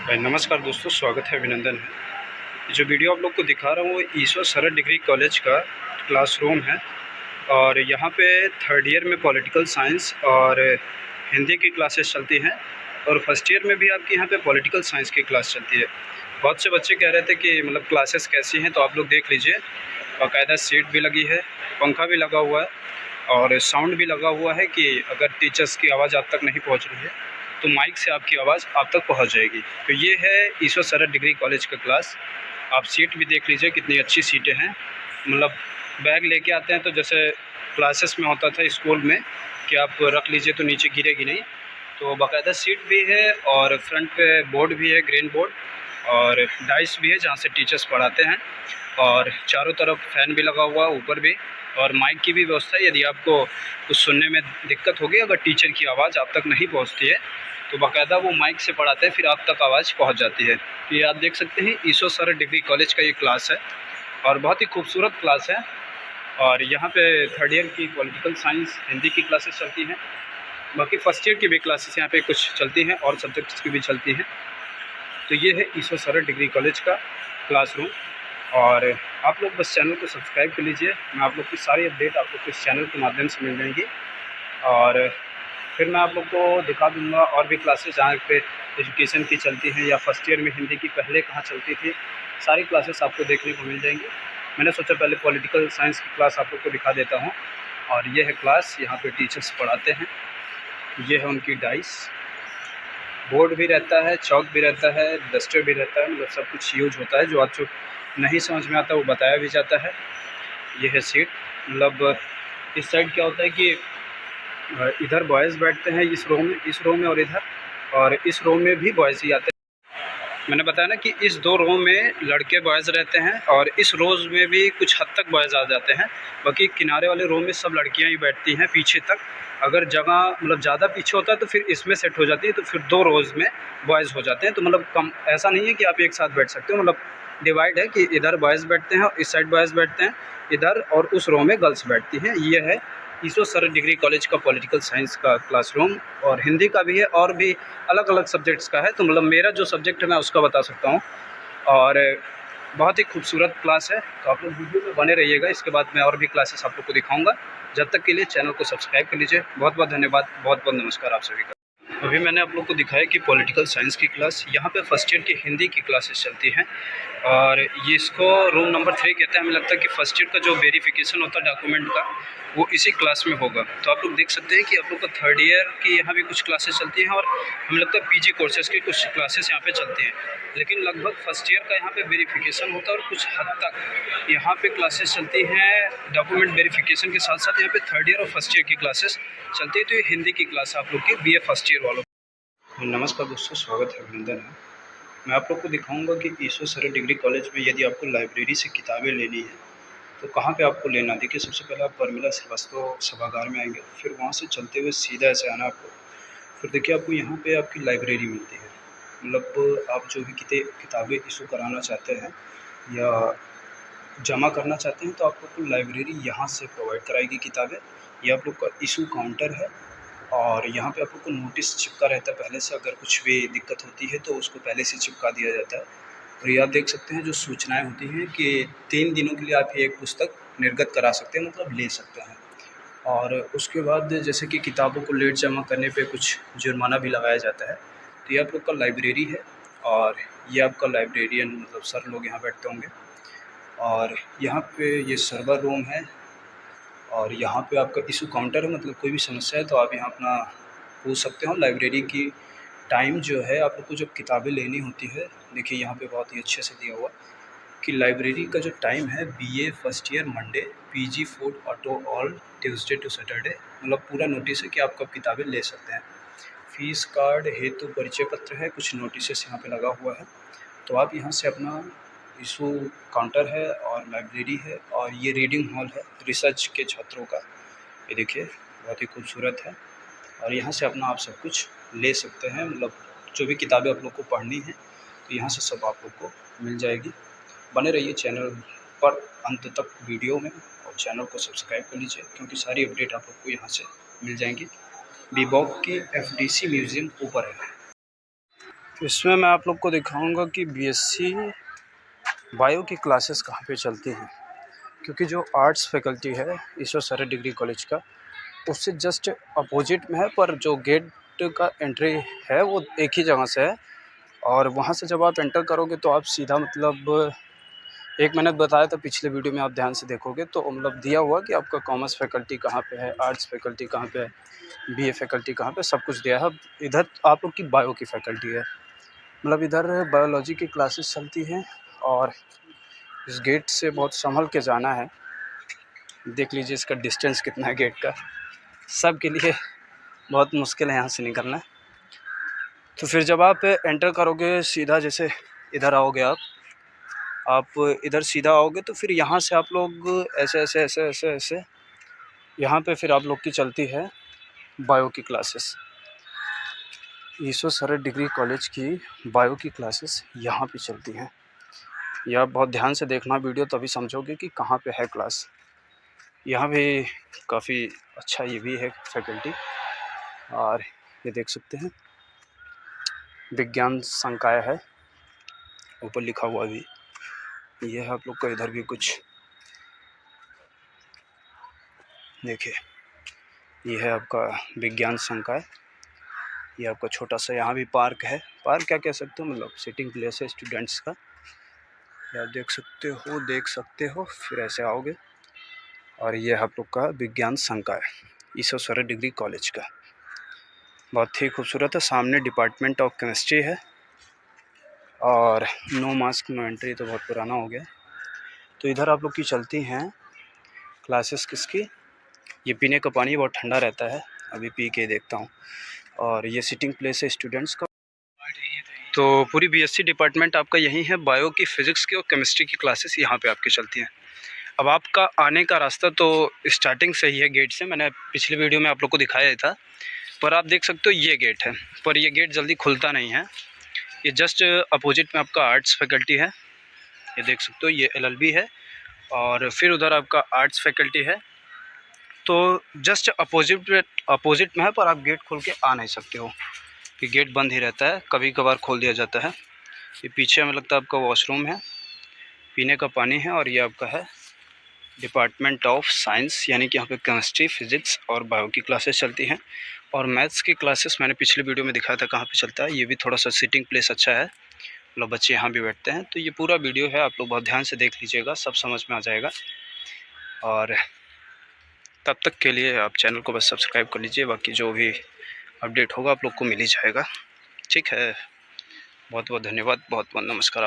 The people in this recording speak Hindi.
नमस्कार दोस्तों, स्वागत है, अभिनंदन है। जो वीडियो आप लोग को दिखा रहा हूँ वो ईश्वर सरल डिग्री कॉलेज का क्लासरूम है। और यहाँ पे थर्ड ईयर में पॉलिटिकल साइंस और हिंदी की क्लासेस चलती हैं, और फर्स्ट ईयर में भी आपके यहाँ पे पॉलिटिकल साइंस की क्लास चलती है। बहुत से बच्चे कह रहे थे कि मतलब क्लासेस कैसी हैं, तो आप लोग देख लीजिए। बाकायदा सीट भी लगी है, पंखा भी लगा हुआ है और साउंड भी लगा हुआ है कि अगर टीचर्स की आवाज़ आप तक नहीं पहुँच रही है तो माइक से आपकी आवाज़ आप तक पहुंच जाएगी। तो ये है ईश्वर सरल डिग्री कॉलेज का क्लास। आप सीट भी देख लीजिए, कितनी अच्छी सीटें हैं। मतलब बैग लेके आते हैं तो जैसे क्लासेस में होता था स्कूल में कि आप रख लीजिए तो नीचे गिरेगी नहीं, तो बाकायदा सीट भी है और फ्रंट पे बोर्ड भी है, ग्रीन बोर्ड, और डाइस भी है जहाँ से टीचर्स पढ़ाते हैं। और चारों तरफ फ़ैन भी लगा हुआ है, ऊपर भी, और माइक की भी व्यवस्था है। यदि आपको कुछ सुनने में दिक्कत होगी, अगर टीचर की आवाज़ आप तक नहीं पहुंचती है, तो बाकायदा वो माइक से पढ़ाते हैं, फिर आप तक आवाज़ पहुंच जाती है। ये आप देख सकते हैं, ईश्वर सरल डिग्री कॉलेज का ये क्लास है और बहुत ही खूबसूरत क्लास है। और यहाँ पे थर्ड ईयर की पॉलिटिकल साइंस, हिंदी की क्लासेस चलती हैं। बाकी फर्स्ट ईयर की भी क्लासेस यहाँ पे कुछ चलती हैं और सब्जेक्ट्स की भी चलती हैं। तो ये है ईश्वर सरल डिग्री कॉलेज का क्लासरूम। और आप लोग बस चैनल को सब्सक्राइब कर लीजिए। मैं आप लोग की सारी अपडेट आप लोग को इस चैनल के माध्यम से मिल जाएंगी। और फिर मैं आप लोग को दिखा दूँगा और भी क्लासेस जहाँ पे एजुकेशन की चलती हैं, या फर्स्ट ईयर में हिंदी की पहले कहाँ चलती थी, सारी क्लासेस आपको देखने को मिल जाएंगी। मैंने सोचा पहले पॉलिटिकल साइंस की क्लास आप लोग को दिखा देता हूँ। और ये है क्लास, यहाँ पे टीचर्स पढ़ाते हैं। ये है उनकी डाइस, बोर्ड भी रहता है, चॉक भी रहता है, डस्टर भी रहता है, मतलब सब कुछ यूज होता है। जो आज जो नहीं समझ में आता वो बताया भी जाता है। ये है सीट। मतलब इस साइड क्या होता है कि इधर बॉयज़ बैठते हैं इस रो में और इस रो में भी बॉयज़ ही आते हैं। मैंने बताया ना कि इस दो रो में लड़के बॉयज़ रहते हैं और इस रोज़ में भी कुछ हद तक बॉयज़ आ जाते हैं। बाकी किनारे वाले रो में सब लड़कियां ही बैठती हैं पीछे तक। अगर जगह मतलब ज़्यादा पीछे होता है तो फिर इसमें सेट हो जाती है, तो फिर दो रोज़ में बॉयज़ हो जाते हैं। तो मतलब कम ऐसा नहीं है कि आप एक साथ बैठ सकते हो, मतलब डिवाइड है कि इधर बॉयज़ बैठते हैं और इस साइड बॉयज़ बैठते हैं इधर, और उस रो में गर्ल्स बैठती हैं। ये है ईश्वर सरल डिग्री कॉलेज का पॉलिटिकल साइंस का क्लासरूम। और हिंदी का भी है और भी अलग अलग सब्जेक्ट्स का है। तो मतलब मेरा जो सब्जेक्ट है मैं उसका बता सकता हूँ। और बहुत ही खूबसूरत क्लास है। तो आप लोग वीडियो में बने रहिएगा, इसके बाद मैं और भी क्लासेस आप लोग को दिखाऊंगा। जब तक के लिए चैनल को सब्सक्राइब कर लीजिए। बहुत बहुत धन्यवाद, बहुत बहुत नमस्कार आप सभी का। अभी मैंने आप लोग को दिखाया कि पॉलिटिकल साइंस की क्लास, यहाँ पे फर्स्ट ईयर की हिंदी की क्लासेस चलती हैं। और ये इसको रूम नंबर 3 कहते हैं। हमें लगता है कि फर्स्ट ईयर का जो वेरिफिकेशन होता है डॉक्यूमेंट का, वो इसी क्लास में होगा। तो आप लोग देख सकते हैं कि आप लोग का थर्ड ईयर की यहाँ भी कुछ क्लासेस चलती हैं, और हमें लगता है पीजी कोर्सेज़ की कुछ क्लासेस यहाँ पे चलती हैं। लेकिन लगभग फर्स्ट ईयर का यहाँ पे वेरिफिकेशन होता है, और कुछ हद तक यहाँ पे क्लासेस चलती हैं डॉक्यूमेंट वेरिफिकेशन के साथ साथ। यहाँ पे थर्ड ईयर और फर्स्ट ईयर की क्लासेस चलती है। तो ये हिंदी की क्लास है आप लोग की BA फर्स्ट ईयर वालों। नमस्कार दोस्तों, स्वागत है, अभिनंदन है। मैं आप लोग को दिखाऊंगा कि ईश्वर सरल डिग्री कॉलेज में यदि आपको लाइब्रेरी से किताबें लेनी है तो कहाँ पे आपको लेना। देखिए, सबसे पहले आप परमिला श्रीवास्तव सभागार में आएंगे, फिर वहाँ से चलते हुए सीधा ऐसे आना आपको। फिर देखिए, आपको यहाँ पे आपकी लाइब्रेरी मिलती है। मतलब आप जो भी किताबें इशू कराना चाहते हैं या जमा करना चाहते हैं तो आपको लाइब्रेरी यहाँ से प्रोवाइड कराएगी किताबें। ये आप लोग का इशू काउंटर है, और यहाँ पे आप लोग को नोटिस चिपका रहता है पहले से। अगर कुछ भी दिक्कत होती है तो उसको पहले से चिपका दिया जाता है। और ये आप देख सकते हैं जो सूचनाएं होती हैं कि 3 दिनों के लिए आप ये एक पुस्तक निर्गत करा सकते हैं, मतलब ले सकते हैं। और उसके बाद जैसे कि किताबों को लेट जमा करने पे कुछ जुर्माना भी लगाया जाता है। तो ये आप लोग का लाइब्रेरी है, और ये आपका लाइब्रेरियन मतलब सर लोग यहाँ बैठते होंगे। और यहाँ पे ये सर्वर रूम है, और यहाँ पे आपका इशू काउंटर है। मतलब कोई भी समस्या है तो आप यहाँ अपना पूछ सकते हो। लाइब्रेरी की टाइम जो है, आप लोग को जब किताबें लेनी होती है, देखिए यहाँ पे बहुत ही अच्छे से दिया हुआ कि लाइब्रेरी का जो टाइम है, BA first year Monday, PG food auto all Tuesday to Saturday. मतलब पूरा नोटिस है कि आप कब किताबें ले सकते हैं। फीस कार्ड हेतु परिचय पत्र है, कुछ नोटिस यहाँ पे लगा हुआ है। तो आप यहाँ से अपना इशू काउंटर है और लाइब्रेरी है, और ये रीडिंग हॉल है रिसर्च के छात्रों का। ये देखिए, बहुत ही खूबसूरत है। और यहाँ से अपना आप सब कुछ ले सकते हैं। मतलब जो भी किताबें आप लोग को पढ़नी है तो यहाँ से सब आप लोग को मिल जाएगी। बने रहिए चैनल पर अंत तक वीडियो में, और चैनल को सब्सक्राइब कर लीजिए, क्योंकि सारी अपडेट आप लोग को यहाँ से मिल जाएंगी। बीबॉक की FDC म्यूज़ियम ऊपर है। इसमें मैं आप लोग को दिखाऊंगा कि बीएससी बायो की क्लासेस कहाँ पे चलती हैं, क्योंकि जो आर्ट्स फैकल्टी है ईश्वर सरद डिग्री कॉलेज का, उससे जस्ट अपोजिट में है, पर जो गेट का एंट्री है वो एक ही जगह से है। और वहाँ से जब आप एंटर करोगे तो आप सीधा मतलब एक मैंने बताया था पिछले वीडियो में, आप ध्यान से देखोगे तो मतलब दिया हुआ कि आपका कॉमर्स फैकल्टी कहाँ पे है, आर्ट्स फैकल्टी कहाँ पे है, बीए फैकल्टी कहाँ पे, सब कुछ दिया है। इधर आप लोग की बायो की फैकल्टी है, मतलब इधर बायोलॉजी की क्लासेस चलती हैं। और इस गेट से बहुत संभल के जाना है। देख लीजिए इसका डिस्टेंस कितना है गेट का, सब के लिए बहुत मुश्किल है यहाँ से निकलना। तो फिर जब आप एंटर करोगे सीधा, जैसे इधर आओगे आप इधर सीधा आओगे तो फिर यहाँ से आप लोग ऐसे ऐसे ऐसे ऐसे ऐसे यहाँ पे फिर आप लोग की चलती है बायो की क्लासेस। ईश्वर सरद डिग्री कॉलेज की बायो की क्लासेस यहाँ पे चलती हैं। यह बहुत ध्यान से देखना वीडियो, तभी समझोगे कि कहाँ पे है क्लास। यहाँ भी काफ़ी अच्छा ये भी है फैकल्टी, और ये देख सकते हैं विज्ञान संकाय है, ऊपर लिखा हुआ भी ये है। आप लोग का इधर भी कुछ देखिए, ये है आपका विज्ञान संकाय। ये आपका छोटा सा यहाँ भी पार्क है, पार्क क्या कह सकते हो, मतलब सिटिंग प्लेस है स्टूडेंट्स का। ये आप देख सकते हो। फिर ऐसे आओगे और ये आप लोग का विज्ञान संकाय ईश्वर सरद डिग्री कॉलेज का, बहुत ही खूबसूरत है। सामने डिपार्टमेंट ऑफ केमिस्ट्री है, और नो मास्क नो एंट्री तो बहुत पुराना हो गया। तो इधर आप लोग की चलती हैं क्लासेस किसकी। ये पीने का पानी बहुत ठंडा रहता है, अभी पी के देखता हूँ। और ये सिटिंग प्लेस है स्टूडेंट्स का। तो पूरी बीएससी डिपार्टमेंट आपका यहीं है। बायो की, फिज़िक्स की और केमिस्ट्री की क्लासेस यहाँ पे आपकी चलती हैं। अब आपका आने का रास्ता तो स्टार्टिंग से ही है गेट से, मैंने पिछले वीडियो में आप लोग को दिखाया था। पर आप देख सकते हो ये गेट है, पर ये गेट जल्दी खुलता नहीं है। ये जस्ट अपोजिट में आपका आर्ट्स फैकल्टी है, ये देख सकते हो, ये एलएलबी है। और फिर उधर आपका आर्ट्स फैकल्टी है, तो जस्ट अपोजिट में है, पर आप गेट खोल के आ नहीं सकते हो कि गेट बंद ही रहता है, कभी कभार खोल दिया जाता है। ये पीछे हमें लगता है आपका वॉशरूम है, पीने का पानी है। और ये आपका है डिपार्टमेंट ऑफ साइंस, यानी कि यहाँ पे केमिस्ट्री, फिज़िक्स और बायो की क्लासेस चलती हैं। और मैथ्स की क्लासेस मैंने पिछले वीडियो में दिखाया था कहाँ पे चलता है। ये भी थोड़ा सा सिटिंग प्लेस अच्छा है, मतलब बच्चे यहाँ भी बैठते हैं। तो ये पूरा वीडियो है, आप लोग बहुत ध्यान से देख लीजिएगा, सब समझ में आ जाएगा। और तब तक के लिए आप चैनल को बस सब्सक्राइब कर लीजिए, बाकी जो भी अपडेट होगा आप लोग को मिल ही जाएगा। ठीक है, बहुत बहुत धन्यवाद, बहुत बहुत नमस्कार।